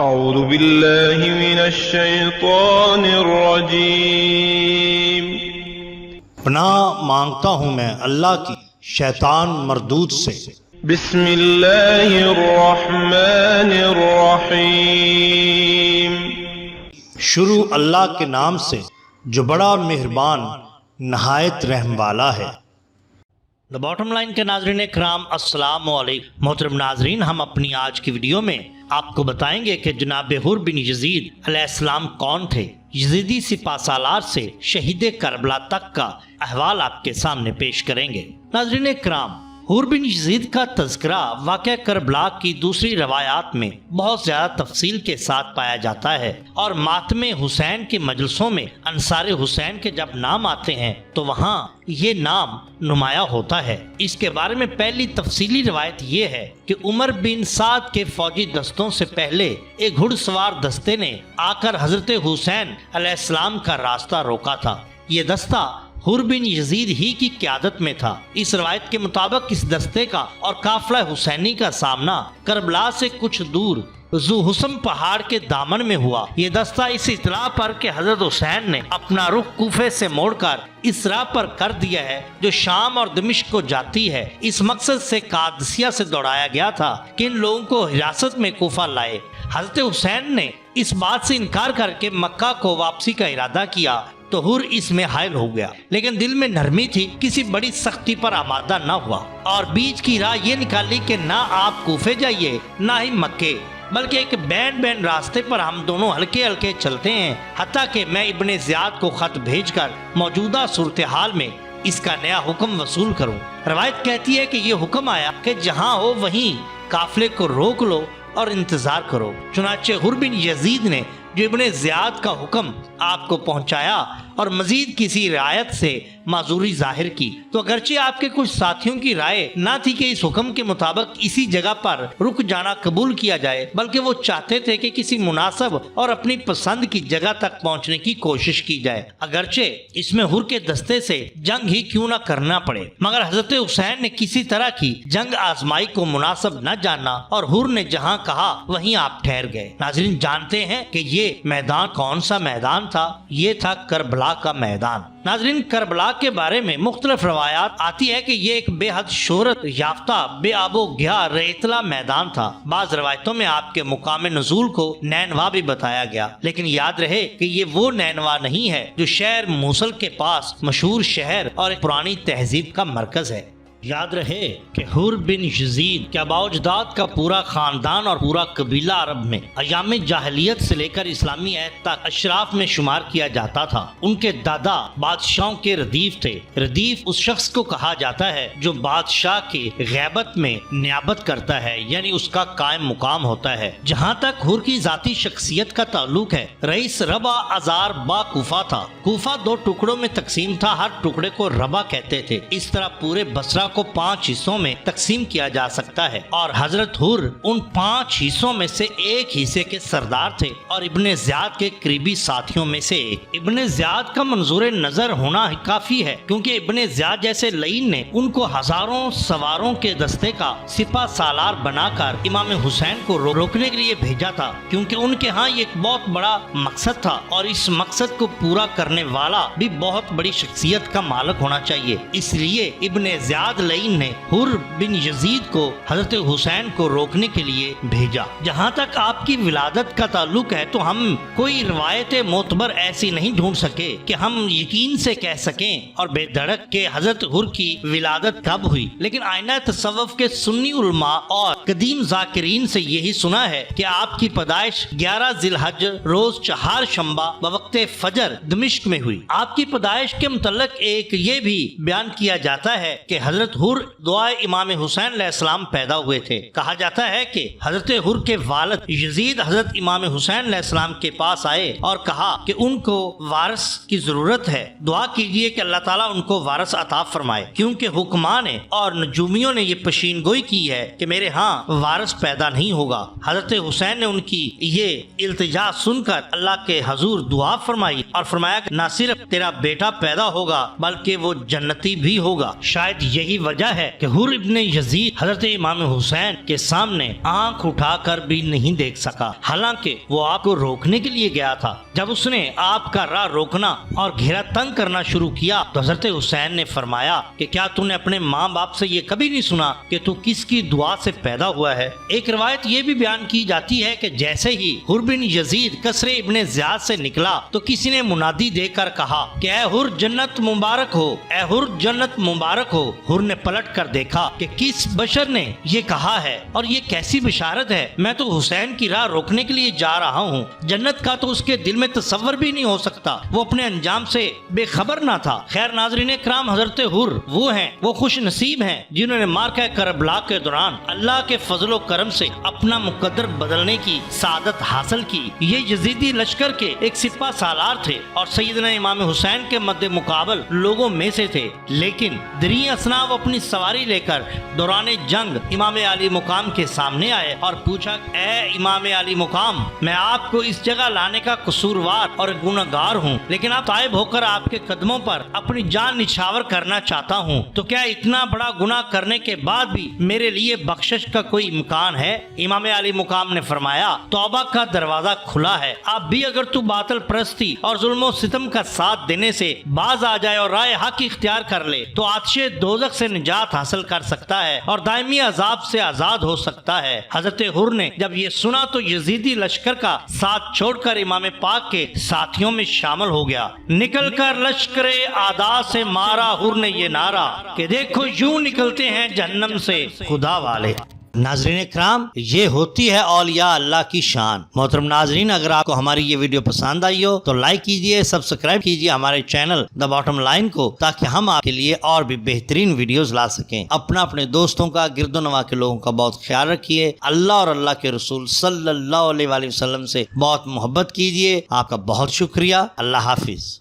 اعوذ باللہ من الشیطان الرجیم۔ پناہ مانگتا ہوں میں اللہ کی شیطان مردود سے۔ بسم اللہ الرحمن الرحیم۔ شروع اللہ کے نام سے جو بڑا مہربان نہایت رحم والا ہے۔ دا باٹم لائن کے ناظرین اکرام، السلام علیکم۔ محترم ناظرین، ہم اپنی آج کی ویڈیو میں آپ کو بتائیں گے کہ جناب حر بن یزید علیہ السلام کون تھے۔ یزیدی سپہ سالار سے شہید کربلا تک کا احوال آپ کے سامنے پیش کریں گے۔ ناظرین اکرام، حر بن یزید کا تذکرہ واقعہ کربلا کی دوسری روایات میں بہت زیادہ تفصیل کے ساتھ پایا جاتا ہے، اور ماتم حسین کے مجلسوں میں انصار حسین کے جب نام آتے ہیں تو وہاں یہ نام نمایاں ہوتا ہے۔ اس کے بارے میں پہلی تفصیلی روایت یہ ہے کہ عمر بن سعد کے فوجی دستوں سے پہلے ایک گھڑ سوار دستے نے آ کر حضرت حسین علیہ السلام کا راستہ روکا تھا۔ یہ دستہ حر بن یزید ہی کی قیادت میں تھا۔ اس روایت کے مطابق اس دستے کا اور قافلہ حسینی کا سامنا کربلا سے کچھ دور ذو حسم پہاڑ کے دامن میں ہوا۔ یہ دستہ اس اطلاع پر کہ حضرت حسین نے اپنا رخ کوفے سے موڑ کر اس راہ پر کر دیا ہے جو شام اور دمشق کو جاتی ہے، اس مقصد سے قادسیہ سے دوڑایا گیا تھا کہ ان لوگوں کو حراست میں کوفہ لائے۔ حضرت حسین نے اس بات سے انکار کر کے مکہ کو واپسی کا ارادہ کیا تو حر اس میں حائل ہو گیا، لیکن دل میں نرمی تھی، کسی بڑی سختی پر آمادہ نہ ہوا، اور بیچ کی راہ یہ نکالی کہ نہ آپ کوفے جائیے نہ ہی مکے، بلکہ ایک بین راستے پر ہم دونوں ہلکے ہلکے چلتے ہیں، حتیٰ کہ میں ابن زیاد کو خط بھیج کر موجودہ صورتحال میں اس کا نیا حکم وصول کروں۔ روایت کہتی ہے کہ یہ حکم آیا کہ جہاں ہو وہیں قافلے کو روک لو اور انتظار کرو۔ چنانچہ حر بن یزید نے جو ابن زیاد کا حکم آپ کو پہنچایا اور مزید کسی رعایت سے معذوری ظاہر کی، تو اگرچہ آپ کے کچھ ساتھیوں کی رائے نہ تھی کہ اس حکم کے مطابق اسی جگہ پر رک جانا قبول کیا جائے، بلکہ وہ چاہتے تھے کہ کسی مناسب اور اپنی پسند کی جگہ تک پہنچنے کی کوشش کی جائے، اگرچہ اس میں حر کے دستے سے جنگ ہی کیوں نہ کرنا پڑے۔ مگر حضرت حسین نے کسی طرح کی جنگ آزمائی کو مناسب نہ جانا اور حر نے جہاں کہا وہیں آپ ٹھہر گئے۔ ناظرین، جانتے ہیں کہ یہ میدان کون سا میدان تھا؟ یہ تھا کربلا کا میدان۔ ناظرین، کربلا کے بارے میں مختلف روایات آتی ہے کہ یہ ایک بے حد شہرت یافتہ بے آب و گیا ریتلا میدان تھا۔ بعض روایتوں میں آپ کے مقام نزول کو نینوا بھی بتایا گیا، لیکن یاد رہے کہ یہ وہ نینوا نہیں ہے جو شہر موصل کے پاس مشہور شہر اور ایک پرانی تہذیب کا مرکز ہے۔ یاد رہے کہ حر بن یزید کے آباء و اجداد کا پورا خاندان اور پورا قبیلہ عرب میں ایام جاہلیت سے لے کر اسلامی عہد تک اشراف میں شمار کیا جاتا تھا۔ ان کے دادا بادشاہوں کے ردیف تھے۔ ردیف اس شخص کو کہا جاتا ہے جو بادشاہ کی غیبت میں نیابت کرتا ہے، یعنی اس کا قائم مقام ہوتا ہے۔ جہاں تک حر کی ذاتی شخصیت کا تعلق ہے، رئیس ربا ازار با کوفہ تھا۔ کوفہ 2 ٹکڑوں میں تقسیم تھا، ہر ٹکڑے کو ربا کہتے تھے۔ اس طرح پورے بصرہ کو 5 حصوں میں تقسیم کیا جا سکتا ہے، اور حضرت حر ان 5 حصوں میں سے ایک حصے کے سردار تھے اور ابن زیاد کے قریبی ساتھیوں میں سے ایک۔ ابن زیاد کا منظور نظر ہونا کافی ہے، کیونکہ ابن زیاد جیسے لعین نے ان کو ہزاروں سواروں کے دستے کا سپہ سالار بنا کر امام حسین کو روکنے کے لیے بھیجا تھا، کیونکہ ان کے ہاں یہ ایک بہت بڑا مقصد تھا، اور اس مقصد کو پورا کرنے والا بھی بہت بڑی شخصیت کا مالک ہونا چاہیے۔ اس لیے ابن زیاد لعین نے حر بن یزید کو حضرت حسین کو روکنے کے لیے بھیجا۔ جہاں تک آپ کی ولادت کا تعلق ہے تو ہم کوئی روایت معتبر ایسی نہیں ڈھونڈ سکے کہ ہم یقین سے کہہ سکیں اور بے دھڑک کہ حضرت حر کی ولادت کب ہوئی، لیکن آئینہ تصوف کے سنی علماء اور قدیم ذاکرین سے یہی سنا ہے کہ آپ کی پیدائش 11 ذی الحج روز چہارشنبہ بوقت فجر دمشق میں ہوئی۔ آپ کی پیدائش کے متعلق ایک یہ بھی بیان کیا جاتا ہے کہ حضرت حر دعائے امام حسین علیہ السلام پیدا ہوئے تھے۔ کہا جاتا ہے کہ حضرت حر کے والد یزید حضرت امام حسین علیہ السلام کے پاس آئے اور کہا کہ ان کو وارث کی ضرورت ہے، دعا کیجئے کہ اللہ تعالیٰ ان کو وارث عطا فرمائے، کیونکہ حکمان اور نجومیوں نے یہ پیشین گوئی کی ہے کہ میرے ہاں وارث پیدا نہیں ہوگا۔ حضرت حسین نے ان کی یہ التجا سن کر اللہ کے حضور دعا فرمائی اور فرمایا کہ نہ صرف تیرا بیٹا پیدا ہوگا بلکہ وہ جنتی بھی ہوگا۔ شاید یہی یہی وجہ ہے کہ حر ابن یزید حضرت امام حسین کے سامنے آنکھ اٹھا کر بھی نہیں دیکھ سکا، حالانکہ وہ آپ کو روکنے کے لیے گیا تھا۔ جب اس نے آپ کا راہ روکنا اور گھیرا تنگ کرنا شروع کیا تو حضرت حسین نے فرمایا کہ کیا تو نے اپنے ماں باپ سے یہ کبھی نہیں سنا کہ تو کس کی دعا سے پیدا ہوا ہے؟ ایک روایت یہ بھی بیان کی جاتی ہے کہ جیسے ہی حر بن یزید کسرے ابن زیاد سے نکلا تو کسی نے منادی دے کر کہا کہ اے حر جنت مبارک ہو، اے حر جنت مبارک ہو۔ حر نے پلٹ کر دیکھا کہ کس بشر نے یہ کہا ہے اور یہ کیسی بشارت ہے، میں تو حسین کی راہ روکنے کے لیے جا رہا ہوں، جنت کا تو اس کے دل میں تصور بھی نہیں ہو سکتا، وہ اپنے انجام سے بے خبر نہ تھا۔ خیر ناظرین کرام، حضرت حر وہ خوش نصیب ہیں جنہوں نے مارکہ کربلا کے دوران اللہ کے فضل و کرم سے اپنا مقدر بدلنے کی سعادت حاصل کی۔ یہ یزیدی لشکر کے ایک سپہ سالار تھے اور سیدنا امام حسین کے مد مقابل لوگوں میں سے تھے، لیکن دریں اصناف اپنی سواری لے کر دوران جنگ امام علی مقام کے سامنے آئے اور پوچھا، اے امام علی مقام، میں آپ کو اس جگہ لانے کا قصوروار اور گنہگار ہوں، لیکن آپ طائب ہو کر آپ کے قدموں پر اپنی جان نچھاور کرنا چاہتا ہوں، تو کیا اتنا بڑا گناہ کرنے کے بعد بھی میرے لیے بخشش کا کوئی امکان ہے؟ امام علی مقام نے فرمایا، توبہ کا دروازہ کھلا ہے، آپ بھی اگر تو باطل پرستی اور ظلم و ستم کا ساتھ دینے سے باز آ جائے اور رائے حق اختیار کر لے تو آتش دوزخ سے نجات حاصل کر سکتا ہے اور دائمی عذاب سے آزاد ہو سکتا ہے۔ حضرت حر نے جب یہ سنا تو یزیدی لشکر کا ساتھ چھوڑ کر امام پاک کے ساتھیوں میں شامل ہو گیا۔ نکل کر لشکر اعداء سے مارا حر نے یہ نعرہ کہ دیکھو یوں نکلتے ہیں جہنم سے خدا والے۔ ناظرین اکرام، یہ ہوتی ہے اولیاء اللہ کی شان۔ محترم ناظرین، اگر آپ کو ہماری یہ ویڈیو پسند آئی ہو تو لائک کیجئے، سبسکرائب کیجئے ہمارے چینل دا باٹم لائن کو، تاکہ ہم آپ کے لیے اور بھی بہترین ویڈیوز لا سکیں۔ اپنے دوستوں کا، گرد و نواح کے لوگوں کا بہت خیال رکھیے۔ اللہ اور اللہ کے رسول صلی اللہ علیہ وسلم سے بہت محبت کیجئے۔ آپ کا بہت شکریہ۔ اللہ حافظ۔